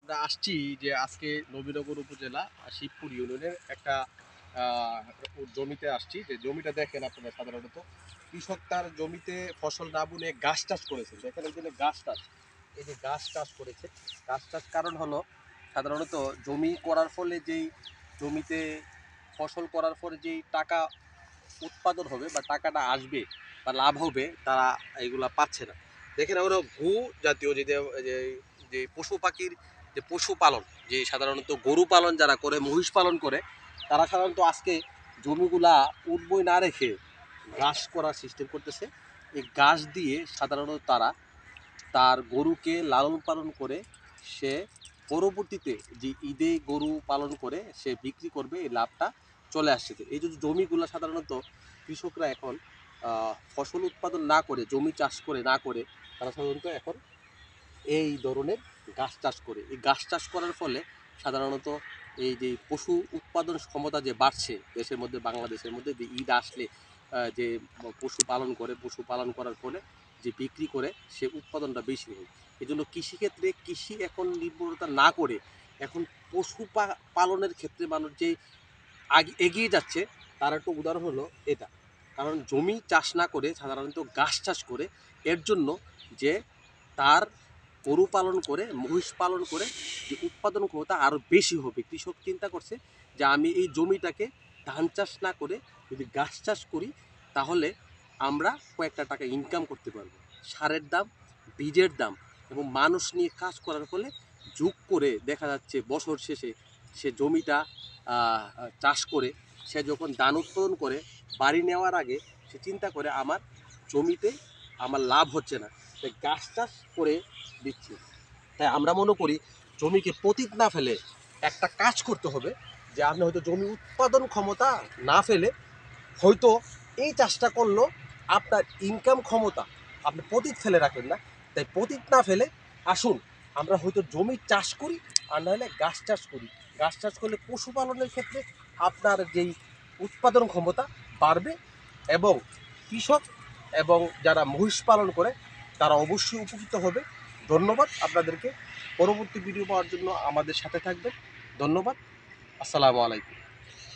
আমরা আসছি যে আজকে নবীনগর উপজেলা শিবপুর ইউনিয়নের একটা জমিতে আসছি। যে জমিটা দেখেন আপনারা, সাধারণত কৃষক তার জমিতে ফসল না বুনে গাছ চাষ করেছে। দেখেন এখানে গাছ চাষ, এই যে গাছ চাষ করেছে। গাছ চাষ কারণ হলো সাধারণত জমি করার ফলে যেই জমিতে ফসল করার পরে যেই টাকা উৎপাদন হবে বা টাকাটা আসবে বা লাভ হবে, তারা এগুলা পাচ্ছে না। দেখেন আমরা ভূ জাতীয় যে যে যে পশু পাখির যে পশুপালন, যে সাধারণত গরু পালন যারা করে, মহিষ পালন করে, তারা সাধারণত আজকে জমিগুলা উর্বর না রেখে ঘাস করার সিস্টেম করতেছে। এই ঘাস দিয়ে সাধারণত তারা তার গরুকে লালন পালন করে সে পরবর্তীতে যে ঈদে গরু পালন করে সে বিক্রি করবে, এই লাভটা চলে আসছে। এই যে জমিগুলো সাধারণত কৃষকরা এখন ফসল উৎপাদন না করে, জমি চাষ করে না করে, তারা সাধারণত এখন এই ধরনের গাছ চাষ করে। এই গাছ চাষ করার ফলে সাধারণত এই যে পশু উৎপাদন ক্ষমতা যে বাড়ছে দেশের মধ্যে, বাংলাদেশের মধ্যে যে ঈদ আসলে যে পশু পালন করে, পশু পালন করার ফলে যে বিক্রি করে সে উৎপাদনটা বেশি হয়। এই জন্য কৃষিক্ষেত্রে কৃষি এখন নির্ভরতা না করে এখন পশু পালনের ক্ষেত্রে মানুষ যে আগে এগিয়ে যাচ্ছে, তার একটা উদাহরণ হলো এটা। কারণ জমি চাষ না করে সাধারণত গাছ চাষ করে, এর জন্য যে তার গরু পালন করে, মহিষ পালন করে যে উৎপাদন ক্ষমতা আরও বেশি হবে। কৃষক চিন্তা করছে যে আমি এই জমিটাকে ধান চাষ না করে যদি গাছ চাষ করি, তাহলে আমরা কয়েকটা টাকা ইনকাম করতে পারবো। সারের দাম, বীজের দাম এবং মানুষ নিয়ে কাজ করার ফলে যোগ করে দেখা যাচ্ছে বছর শেষে সে জমিটা চাষ করে সে যখন ধান উৎপাদন করে বাড়ি নেওয়ার আগে সে চিন্তা করে আমার জমিতে আমার লাভ হচ্ছে না, তাই গাছ চাষ করে দিচ্ছি। তাই আমরা মনে করি জমিকে পতিত না ফেলে একটা কাজ করতে হবে, যে আপনি হয়তো জমি উৎপাদন ক্ষমতা না ফেলে হয়তো এই চাষটা করলো আপনার ইনকাম ক্ষমতা আপনি পতিত ফেলে রাখেন না। তাই পতিত না ফেলে আসুন আমরা হয়তো জমি চাষ করি, আর নাহলে গাছ চাষ করি। গাছ চাষ করলে পশুপালনের ক্ষেত্রে আপনার যেই উৎপাদন ক্ষমতা বাড়বে, এবং কৃষক এবং যারা মহিষ পালন করে তারা অবশ্যই উপকৃত হবে। ধন্যবাদ আপনাদেরকে। পরবর্তী ভিডিও পাওয়ার জন্য আমাদের সাথে থাকবেন। ধন্যবাদ। আসসালামু আলাইকুম।